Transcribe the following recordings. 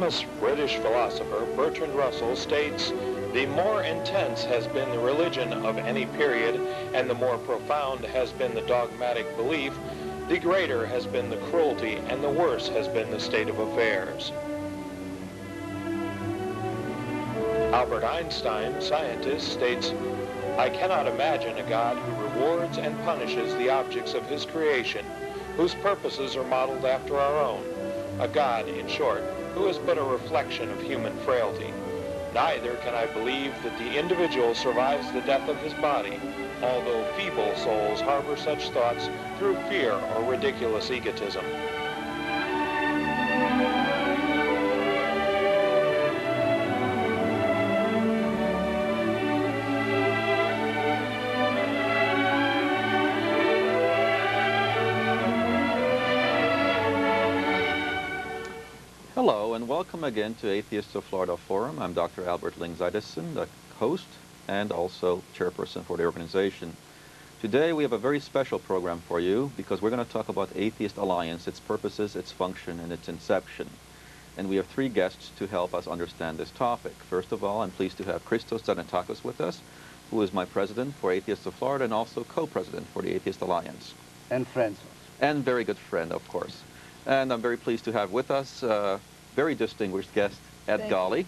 famous British philosopher Bertrand Russell states, "The more intense has been the religion of any period, and the more profound has been the dogmatic belief, the greater has been the cruelty, and the worse has been the state of affairs." Albert Einstein, scientist, states, "I cannot imagine a God who rewards and punishes the objects of his creation, whose purposes are modeled after our own. A God, in short, who is but a reflection of human frailty. Neither can I believe that the individual survives the death of his body, although feeble souls harbor such thoughts through fear or ridiculous egotism." Hello and welcome again to Atheists of Florida Forum. I'm Dr. Albert Lyngzeidelson, the host and also chairperson for the organization. Today we have a very special program for you because we're going to talk about Atheist Alliance, its purposes, its function, and its inception. And we have three guests to help us understand this topic. First of all, I'm pleased to have Christos Tzanetakos with us, who is my president for Atheists of Florida and also co-president for the Atheist Alliance. And friends. And very good friend, of course. And I'm very pleased to have with us very distinguished guest, Golly,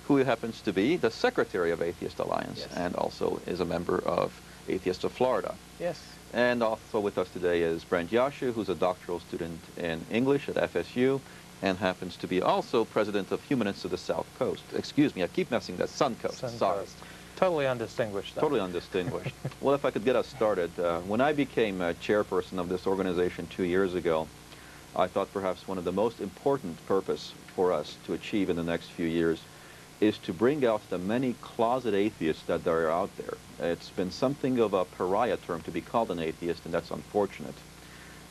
who happens to be the secretary of Atheist Alliance, yes, and also is a member of Atheists of Florida. Yes. And also with us today is Brent Yaciw, who's a doctoral student in English at FSU and happens to be also president of Humanists of the South Coast. Excuse me, I keep messing that. Sun Coast. Sorry. Coast. Totally undistinguished. Though. Totally undistinguished. Well, if I could get us started, when I became chairperson of this organization 2 years ago, I thought perhaps one of the most important purpose for us to achieve in the next few years is to bring out the many closet atheists that are out there. It's been something of a pariah term to be called an atheist, and that's unfortunate.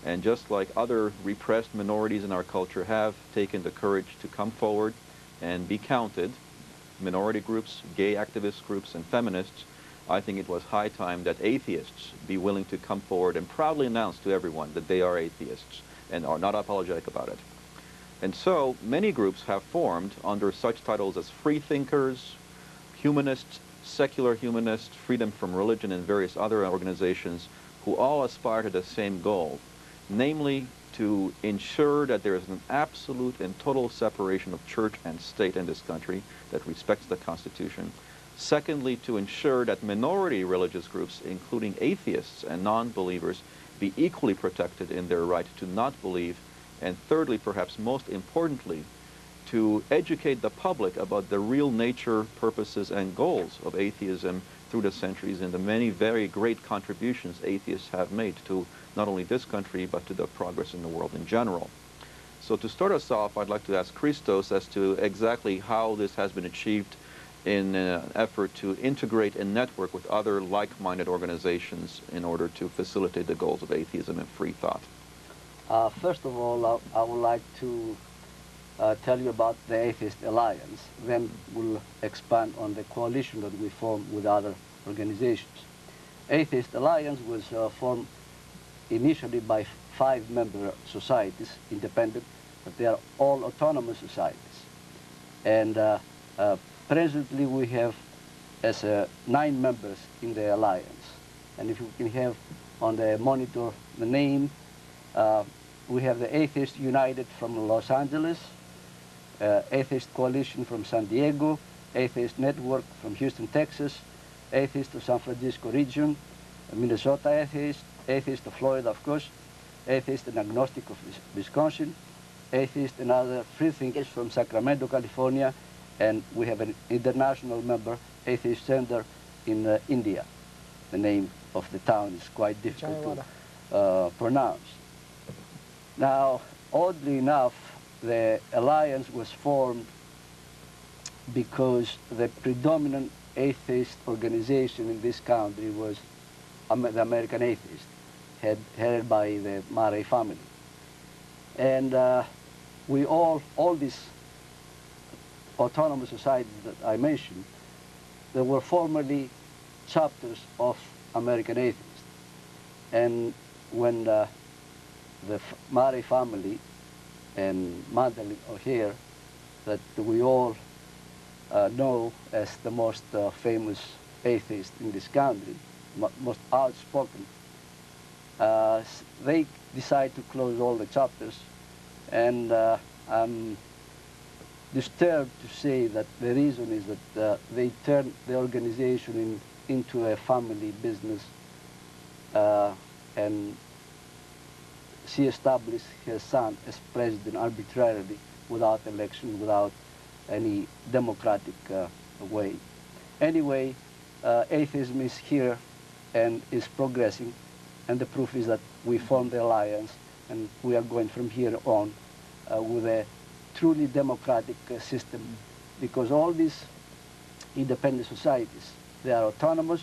And just like other repressed minorities in our culture have taken the courage to come forward and be counted, minority groups, gay activist groups, and feminists, I think it was high time that atheists be willing to come forward and proudly announce to everyone that they are atheists and are not apologetic about it. And so many groups have formed under such titles as freethinkers, humanists, secular humanists, freedom from religion, and various other organizations who all aspire to the same goal, namely to ensure that there is an absolute and total separation of church and state in this country that respects the Constitution. Secondly, to ensure that minority religious groups, including atheists and non-believers, be equally protected in their right to not believe. And thirdly, perhaps most importantly, to educate the public about the real nature, purposes, and goals of atheism through the centuries and the many very great contributions atheists have made to not only this country, but to the progress in the world in general. So to start us off, I'd like to ask Christos as to exactly how this has been achieved in an effort to integrate and network with other like-minded organizations in order to facilitate the goals of atheism and free thought. First of all, I would like to tell you about the Atheist Alliance. Then we'll expand on the coalition that we formed with other organizations. Atheist Alliance was formed initially by 5 member societies, independent, but they are all autonomous societies. And presently we have as 9 members in the alliance. And if you can have on the monitor the name, we have the Atheist United from Los Angeles, Atheist Coalition from San Diego, Atheist Network from Houston, Texas, Atheist of San Francisco region, Minnesota Atheist, Atheist of Florida, of course, Atheist and Agnostic of Wisconsin, Atheist and other freethinkers from Sacramento, California, and we have an international member, Atheist Center in India. The name of the town is quite difficult to pronounce. Now, oddly enough, the alliance was formed because the predominant atheist organization in this country was the American Atheist, headed by the Murray family. And we all these autonomous societies that I mentioned, they were formerly chapters of American Atheists. And when the Murray family and Mandel O'Hare that we all know as the most famous atheist in this country, most outspoken, they decide to close all the chapters, and I'm disturbed to say that the reason is that they turned the organization into a family business, and she established her son as president arbitrarily, without election, without any democratic way. Anyway, atheism is here and is progressing, and the proof is that we formed the alliance, and we are going from here on with a truly democratic system, because all these independent societies, they are autonomous,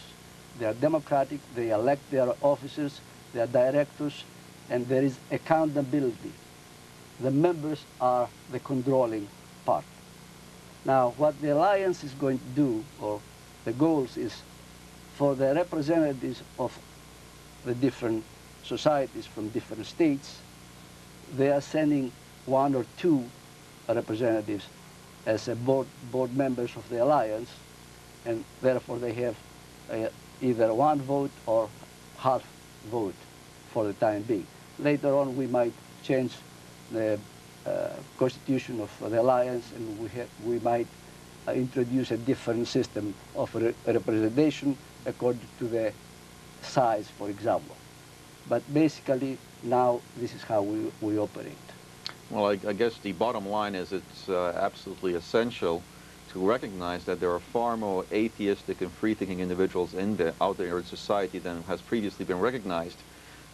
they are democratic, they elect their officers, their directors, and there is accountability. The members are the controlling part. Now, what the alliance is going to do, or the goals, is for the representatives of the different societies from different states, they are sending 1 or 2 representatives as a board members of the alliance, and therefore they have either 1 vote or half vote for the time being. Later on, we might change the constitution of the alliance, and we might introduce a different system of representation according to the size, for example. But basically, now this is how we operate. Well, I guess the bottom line is it's absolutely essential to recognize that there are far more atheistic and free-thinking individuals out there in society than has previously been recognized.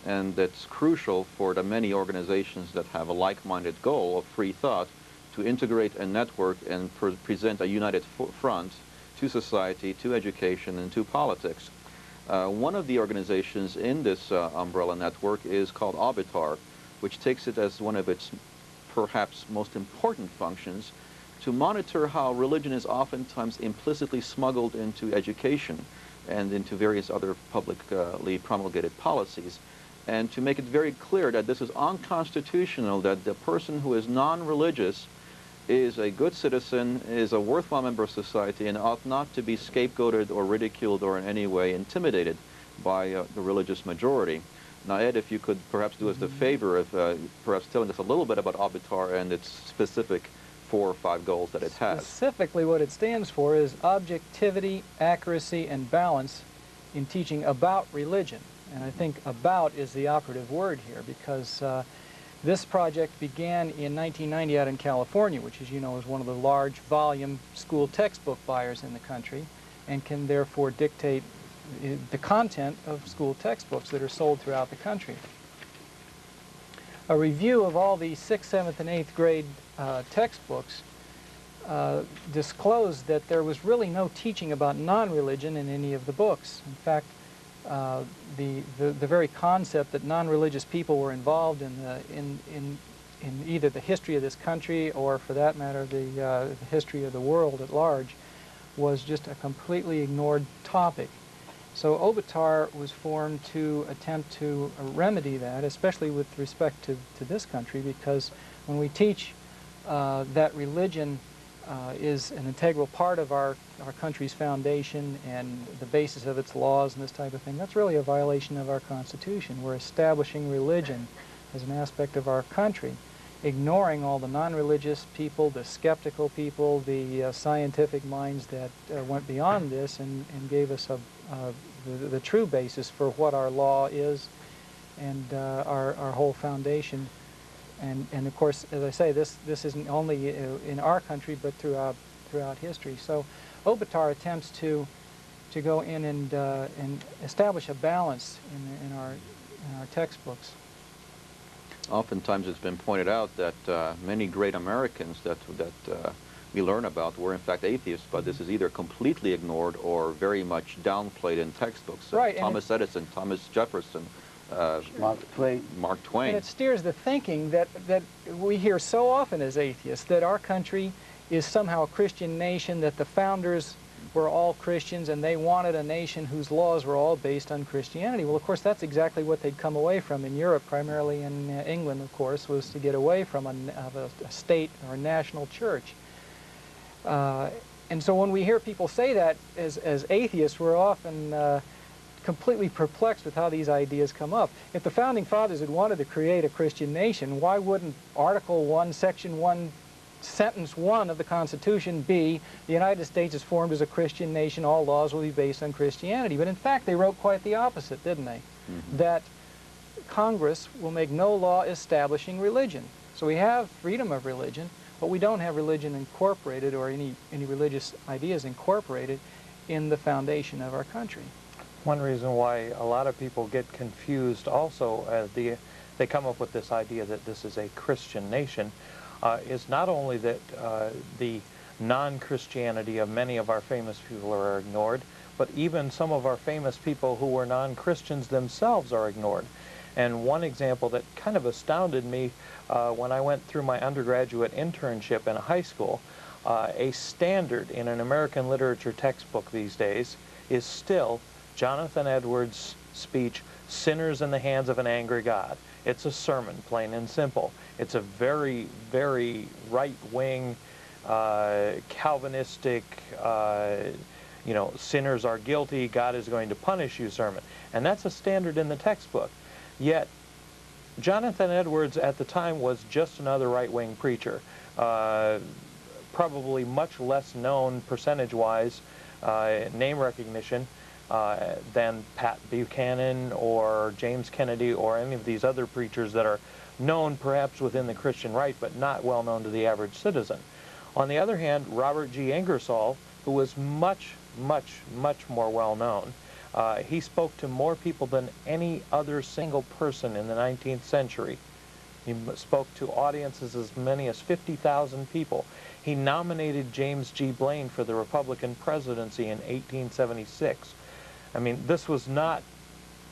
And that's crucial for the many organizations that have a like-minded goal of free thought to integrate a network and present a united front to society, to education, and to politics. One of the organizations in this umbrella network is called Obitar, which takes it as one of its perhaps most important functions to monitor how religion is oftentimes implicitly smuggled into education and into various other publicly promulgated policies, and to make it very clear that this is unconstitutional, that the person who is non-religious is a good citizen, is a worthwhile member of society, and ought not to be scapegoated or ridiculed or in any way intimidated by the religious majority. Now, Ed, if you could perhaps do us the favor of perhaps telling us a little bit about Obitar and its specific 4 or 5 goals that it has. Specifically, what it stands for is objectivity, accuracy, and balance in teaching about religion. And I think about is the operative word here, because this project began in 1990 out in California, which, as you know, is one of the large volume school textbook buyers in the country, and can therefore dictate the content of school textbooks that are sold throughout the country. A review of all the 6th, 7th, and 8th grade textbooks disclosed that there was really no teaching about non-religion in any of the books. In fact, the very concept that non-religious people were involved in either the history of this country or, for that matter, the history of the world at large was just a completely ignored topic. So Obitar was formed to attempt to remedy that, especially with respect to this country, because when we teach that religion is an integral part of our country's foundation and the basis of its laws and this type of thing, that's really a violation of our Constitution. We're establishing religion as an aspect of our country, ignoring all the non-religious people, the skeptical people, the scientific minds that went beyond this and gave us the true basis for what our law is and our whole foundation. And of course, as I say, this isn't only in our country, but throughout history. So Obitar attempts to go in and establish a balance in our textbooks. Oftentimes it's been pointed out that many great Americans that we learn about were in fact atheists, but this is either completely ignored or very much downplayed in textbooks. Right. Thomas Edison, Thomas Jefferson, Mark Twain. And it steers the thinking that we hear so often as atheists, that our country is somehow a Christian nation, that the founders were all Christians and they wanted a nation whose laws were all based on Christianity. Well, of course, that's exactly what they'd come away from in Europe, primarily in England, of course, was to get away from a state or a national church. And so when we hear people say that as atheists, we're often completely perplexed with how these ideas come up. If the Founding Fathers had wanted to create a Christian nation, why wouldn't Article 1, Section 1, Sentence 1 of the Constitution be, the United States is formed as a Christian nation, all laws will be based on Christianity? But in fact, they wrote quite the opposite, didn't they? Mm-hmm. That Congress will make no law establishing religion. So we have freedom of religion, but we don't have religion incorporated or any religious ideas incorporated in the foundation of our country. One reason why a lot of people get confused also as they come up with this idea that this is a Christian nation is not only that the non-Christianity of many of our famous people are ignored, but even some of our famous people who were non-Christians themselves are ignored. And one example that kind of astounded me when I went through my undergraduate internship in a high school, a standard in an American literature textbook these days is still Jonathan Edwards' speech, "Sinners in the Hands of an Angry God." It's a sermon, plain and simple. It's a very, very right-wing, Calvinistic, sinners are guilty, God is going to punish you sermon. And that's a standard in the textbook. Yet, Jonathan Edwards at the time was just another right-wing preacher, probably much less known percentage-wise, name recognition, than Pat Buchanan or James Kennedy or any of these other preachers that are known perhaps within the Christian right, but not well known to the average citizen. On the other hand, Robert G. Ingersoll, who was much, much, much more well known, he spoke to more people than any other single person in the 19th century. He spoke to audiences as many as 50,000 people. He nominated James G. Blaine for the Republican presidency in 1876. I mean, this was not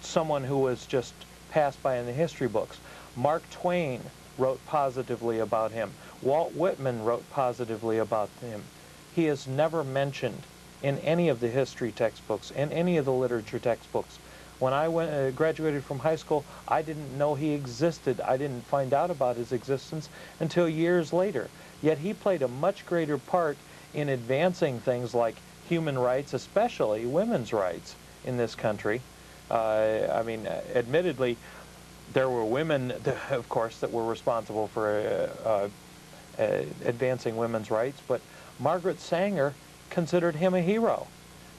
someone who was just passed by in the history books. Mark Twain wrote positively about him. Walt Whitman wrote positively about him. He is never mentioned in any of the history textbooks, in any of the literature textbooks. When I graduated from high school, I didn't know he existed. I didn't find out about his existence until years later. Yet he played a much greater part in advancing things like human rights, especially women's rights in this country. I mean, admittedly, there were women, of course, that were responsible for advancing women's rights, but Margaret Sanger considered him a hero.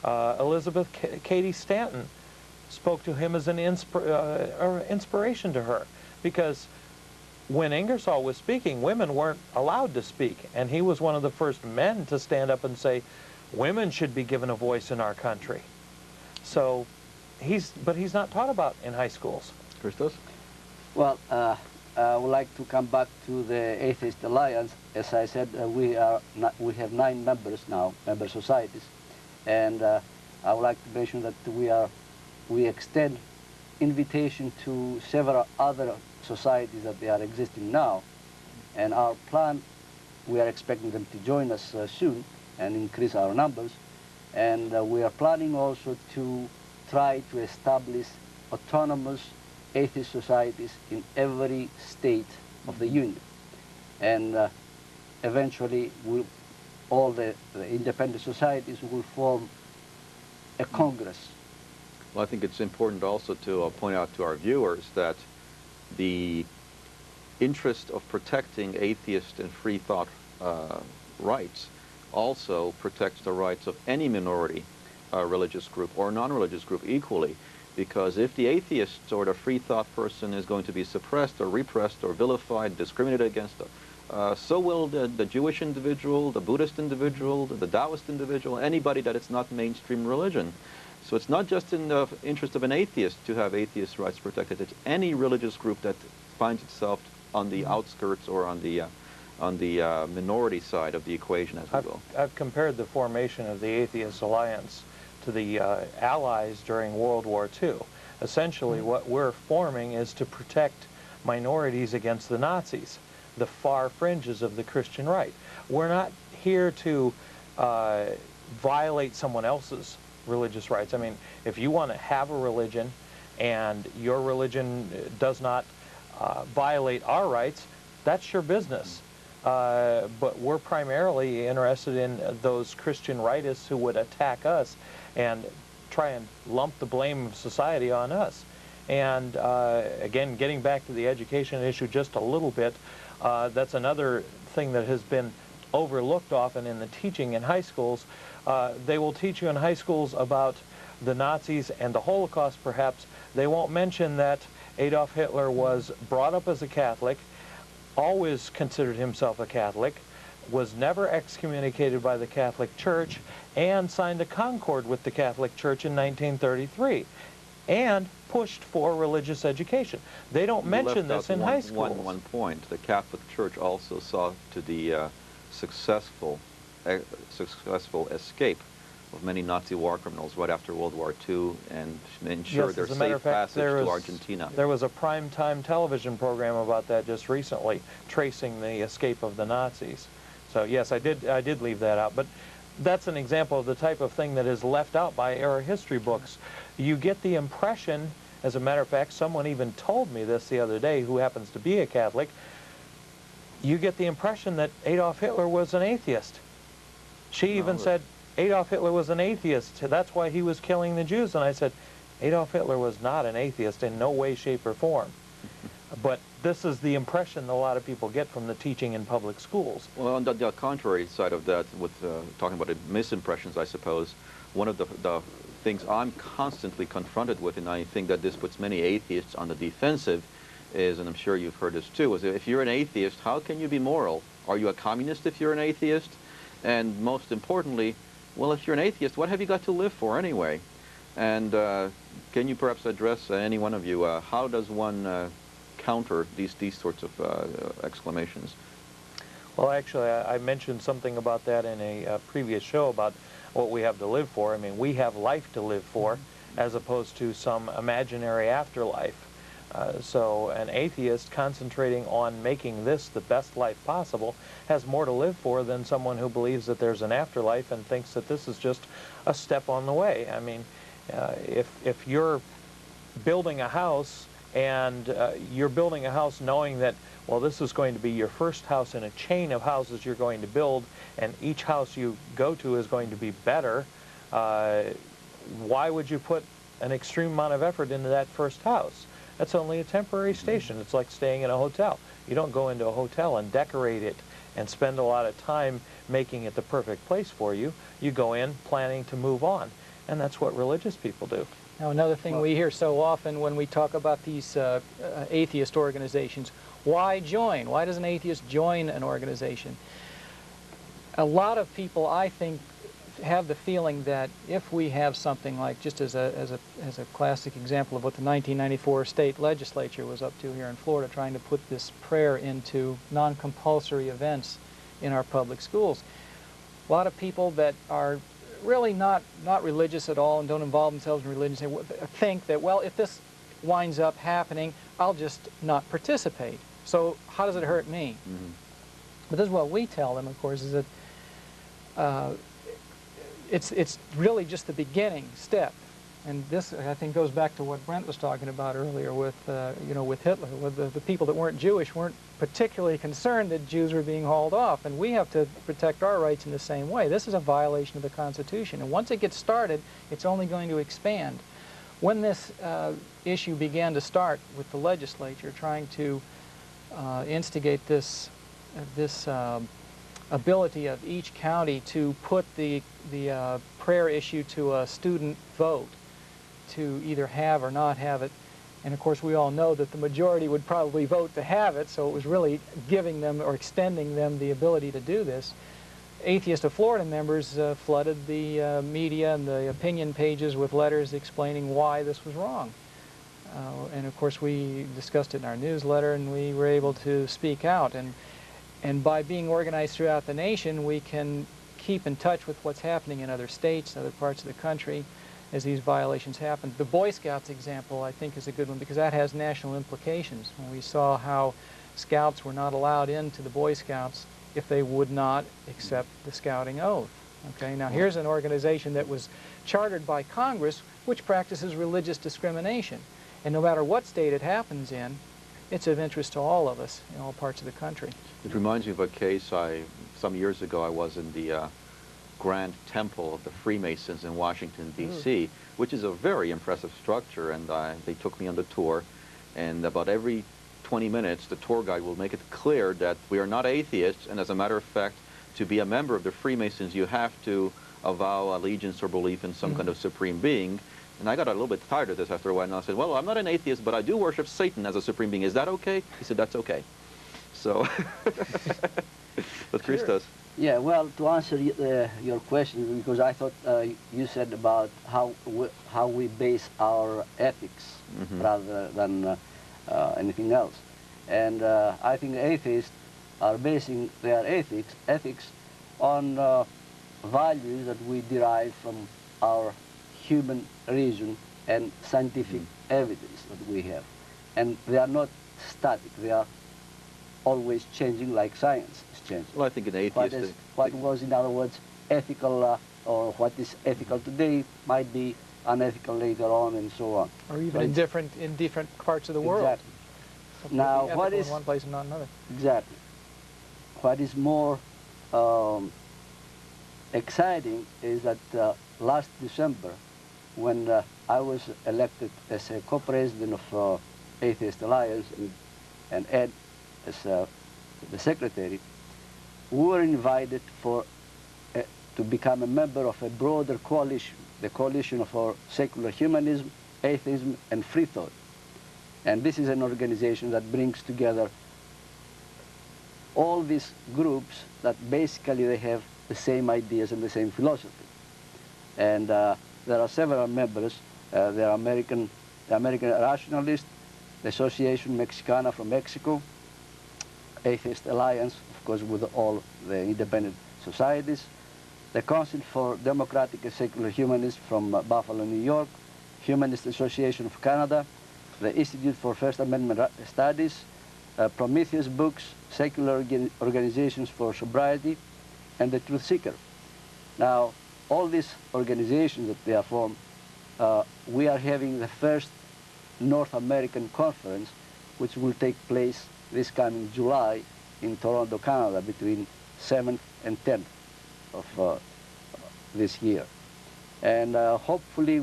Elizabeth Cady Stanton spoke to him as an inspiration to her, because when Ingersoll was speaking, women weren't allowed to speak, and he was one of the first men to stand up and say, women should be given a voice in our country. So, but he's not taught about in high schools. Christos? Well, I would like to come back to the Atheist Alliance. As I said, we have 9 members now, member societies, and I would like to mention that we extend invitation to several other societies that they are existing now, and our plan, we are expecting them to join us soon and increase our numbers, and we are planning also to try to establish autonomous atheist societies in every state of the Union, and eventually all the independent societies will form a Congress. Well, I think it's important also to point out to our viewers that the interest of protecting atheist and free thought rights also protects the rights of any minority religious group or non-religious group equally, because if the atheist or the free thought person is going to be suppressed or repressed or vilified, discriminated against, so will the Jewish individual, the Buddhist individual, the Taoist individual, anybody that is not mainstream religion. So it's not just in the interest of an atheist to have atheist rights protected. It's any religious group that finds itself on the outskirts or on the minority side of the equation, as we will. I've compared the formation of the Atheist Alliance to the Allies during World War II. Essentially, what we're forming is to protect minorities against the Nazis, the far fringes of the Christian right. We're not here to violate someone else's religious rights. I mean, if you want to have a religion and your religion does not violate our rights, that's your business. but we're primarily interested in those Christian rightists who would attack us and try and lump the blame of society on us. And again, getting back to the education issue just a little bit, that's another thing that has been overlooked often in the teaching in high schools. They will teach you in high schools about the Nazis and the Holocaust, perhaps. They won't mention that Adolf Hitler was brought up as a Catholic, always considered himself a Catholic, was never excommunicated by the Catholic Church, and signed a concord with the Catholic Church in 1933, and pushed for religious education. They don't mention this in high schools. One point. The Catholic Church also saw to the successful escape of many Nazi war criminals right after World War II and ensured their safe passage to Argentina. There was a prime-time television program about that just recently, tracing the escape of the Nazis. So yes, I did leave that out. But that's an example of the type of thing that is left out by era history books. You get the impression, as a matter of fact, someone even told me this the other day who happens to be a Catholic, you get the impression that Adolf Hitler was an atheist. She even said, Adolf Hitler was an atheist, that's why he was killing the Jews. And I said, Adolf Hitler was not an atheist in no way, shape, or form. But this is the impression that a lot of people get from the teaching in public schools. Well, on the contrary side of that, with talking about misimpressions, I suppose, one of the things I'm constantly confronted with, and I think that this puts many atheists on the defensive, is, and I'm sure you've heard this too, is if you're an atheist, how can you be moral? Are you a communist if you're an atheist? And most importantly, well, if you're an atheist, what have you got to live for anyway? And can you perhaps address, any one of you, how does one counter these sorts of exclamations? Well, actually, I mentioned something about that in a previous show about what we have to live for. I mean, we have life to live for, as opposed to some imaginary afterlife. So an atheist concentrating on making this the best life possible has more to live for than someone who believes that there's an afterlife and thinks that this is just a step on the way. I mean, if you're building a house and you're building a house knowing that, well, this is going to be your first house in a chain of houses you're going to build, and each house you go to is going to be better, why would you put an extreme amount of effort into that first house? That's only a temporary station. It's like staying in a hotel. You don't go into a hotel and decorate it and spend a lot of time making it the perfect place for you. You go in planning to move on. And that's what religious people do. Now, another thing we hear so often when we talk about these atheist organizations, why join? Why does an atheist join an organization? A lot of people, I think, have the feeling that if we have something like, just as a classic example of what the 1994 state legislature was up to here in Florida, trying to put this prayer into non-compulsory events in our public schools. A lot of people that are really not religious at all and don't involve themselves in religion think that, well, if this winds up happening, I'll just not participate. So how does it hurt me? But this is what we tell them, of course, is that it's really just the beginning step. And this, I think, goes back to what Brent was talking about earlier with, with Hitler. With the people that weren't Jewish weren't particularly concerned that Jews were being hauled off, and we have to protect our rights in the same way. This is a violation of the Constitution, and once it gets started, it's only going to expand. When this issue began to start with the legislature trying to instigate this ability of each county to put the prayer issue to a student vote, to either have or not have it. And of course we all know that the majority would probably vote to have it, so it was really giving them or extending them the ability to do this. Atheists of Florida members flooded the media and the opinion pages with letters explaining why this was wrong. And of course we discussed it in our newsletter, and we were able to speak out. And by being organized throughout the nation, we can keep in touch with what's happening in other states, other parts of the country, as these violations happen. The Boy Scouts example, I think, is a good one, because that has national implications. When we saw how Scouts were not allowed into the Boy Scouts if they would not accept the scouting oath. Okay, now here's an organization that was chartered by Congress, which practices religious discrimination. And no matter what state it happens in, it's of interest to all of us in all parts of the country. It reminds me of a case some years ago. I was in the Grand Temple of the Freemasons in Washington, D.C., which is a very impressive structure, and they took me on the tour, and about every 20 minutes the tour guide will make it clear that we are not atheists, and as a matter of fact, to be a member of the Freemasons you have to avow allegiance or belief in some kind of supreme being. And I got a little bit tired of this after a while, and I said, well, I'm not an atheist, but I do worship Satan as a supreme being. Is that okay? He said, that's okay. So, but Christos. Yeah, well, to answer your question, because I thought you said about how we base our ethics rather than anything else. And I think atheists are basing their ethics on values that we derive from our human reason and scientific evidence that we have. And they are not static, they are always changing like science is changing. Well, I think an atheist... What was, in other words, ethical or what is ethical today might be unethical later on and so on. Or even in different parts of the world. Exactly. Something Now, will be what ethical is... in one place and not another. Exactly. What is more exciting is that last December, when I was elected as a co-president of Atheist Alliance and Ed as the secretary, we were invited to become a member of a broader coalition, the coalition for secular humanism, atheism, and free thought. And this is an organization that brings together all these groups that basically they have the same ideas and the same philosophy. And there are several members. The American Rationalist, the Association Mexicana from Mexico, Atheist Alliance, of course, with all the independent societies, the Council for Democratic and Secular Humanists from Buffalo, New York, Humanist Association of Canada, the Institute for First Amendment Studies, Prometheus Books, Secular Organizations for Sobriety, and the Truth Seeker. Now, all these organizations that they are formed, we are having the first North American conference, which will take place this coming July in Toronto, Canada, between 7th and 10th of this year. And hopefully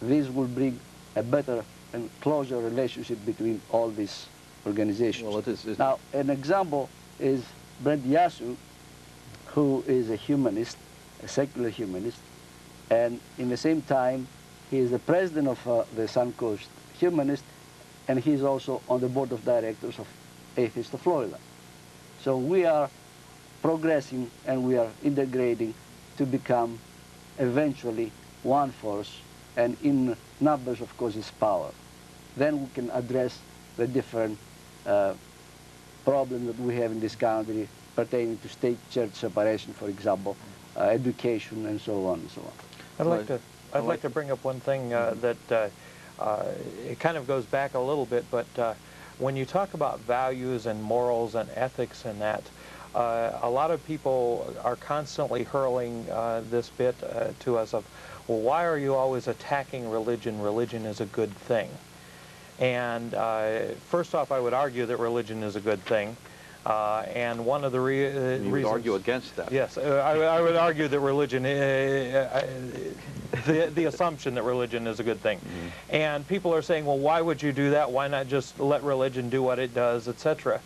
this will bring a better and closer relationship between all these organizations. Well, it is. Now, an example is Brent Yaciw, who is a humanist, a secular humanist, and in the same time, he is the president of the Suncoast Humanist, and he is also on the board of directors of Atheists of Florida. So we are progressing and we are integrating to become eventually one force, and in numbers, of course, is power. Then we can address the different problems that we have in this country pertaining to state-church separation, for example, education, and so on and so on. I'd like to bring up one thing that it kind of goes back a little bit, but when you talk about values and morals and ethics and that, a lot of people are constantly hurling this bit to us of, well, why are you always attacking religion? Religion is a good thing. And first off, I would argue that religion is a good thing. And one of the reasons... You would argue against that. Yes, I would argue that religion, the assumption that religion is a good thing. And people are saying, well, why would you do that? Why not just let religion do what it does, etc.?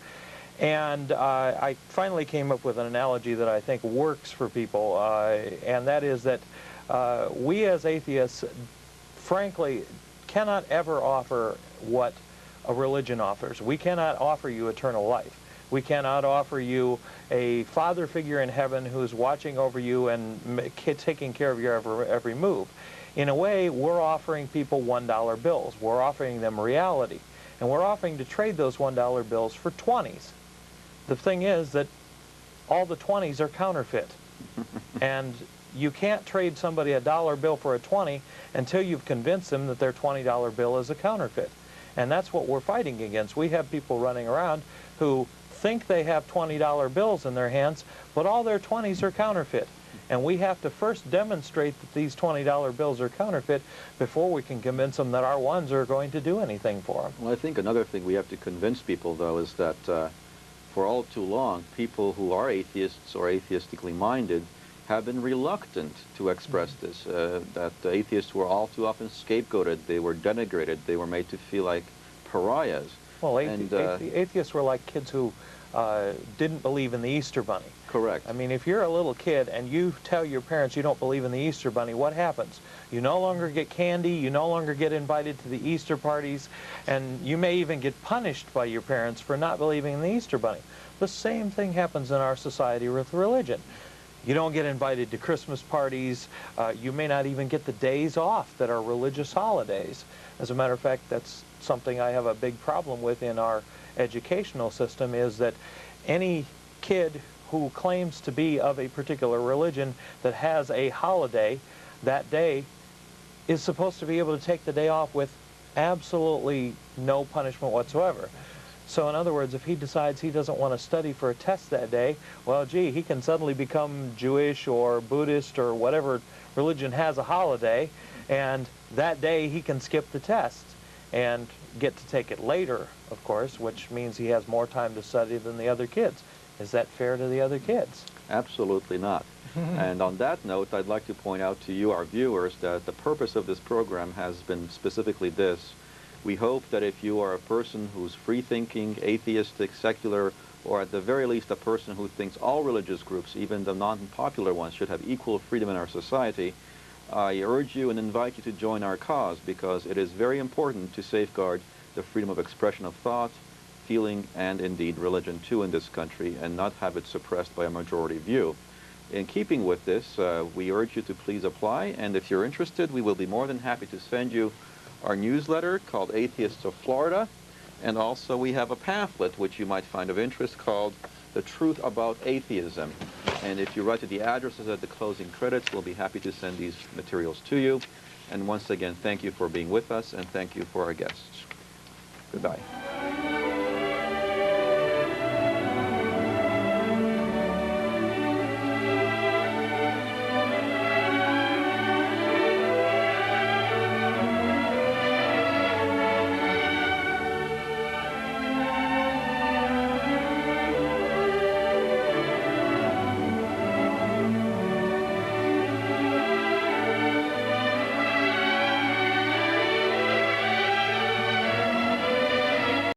And I finally came up with an analogy that I think works for people, and that is that we as atheists, frankly, cannot ever offer what a religion offers. We cannot offer you eternal life. We cannot offer you a father figure in heaven who's watching over you and taking care of your every move. In a way, we're offering people $1 bills. We're offering them reality. And we're offering to trade those $1 bills for 20s. The thing is that all the 20s are counterfeit. And you can't trade somebody a $1 bill for a 20 until you've convinced them that their $20 bill is a counterfeit. And that's what we're fighting against. We have people running around who think they have $20 bills in their hands, but all their 20s are counterfeit. And we have to first demonstrate that these $20 bills are counterfeit before we can convince them that our ones are going to do anything for them. Well, I think another thing we have to convince people, though, is that for all too long, people who are atheists or atheistically minded have been reluctant to express this, that atheists were all too often scapegoated, they were denigrated, they were made to feel like pariahs. Well, atheists were like kids who didn't believe in the Easter Bunny. Correct. I mean, if you're a little kid and you tell your parents you don't believe in the Easter Bunny, what happens? You no longer get candy, you no longer get invited to the Easter parties, and you may even get punished by your parents for not believing in the Easter Bunny. The same thing happens in our society with religion. You don't get invited to Christmas parties. You may not even get the days off that are religious holidays. As a matter of fact, that's something I have a big problem with in our educational system, is that any kid who claims to be of a particular religion that has a holiday that day is supposed to be able to take the day off with absolutely no punishment whatsoever. So in other words, if he decides he doesn't want to study for a test that day, well, gee, he can suddenly become Jewish or Buddhist or whatever religion has a holiday, and that day he can skip the test and get to take it later, of course, which means he has more time to study than the other kids. Is that fair to the other kids? Absolutely not. And on that note, I'd like to point out to you, our viewers, that the purpose of this program has been specifically this. We hope that if you are a person who's free-thinking, atheistic, secular, or at the very least a person who thinks all religious groups, even the non-popular ones, should have equal freedom in our society, I urge you and invite you to join our cause, because it is very important to safeguard the freedom of expression of thought, feeling, and indeed religion too in this country, and not have it suppressed by a majority view. In keeping with this, we urge you to please apply, and if you're interested, we will be more than happy to send you our newsletter called Atheists of Florida, and also we have a pamphlet which you might find of interest called The Truth About Atheism. And if you write to the addresses at the closing credits, we'll be happy to send these materials to you. And once again, thank you for being with us, and thank you for our guests. Goodbye.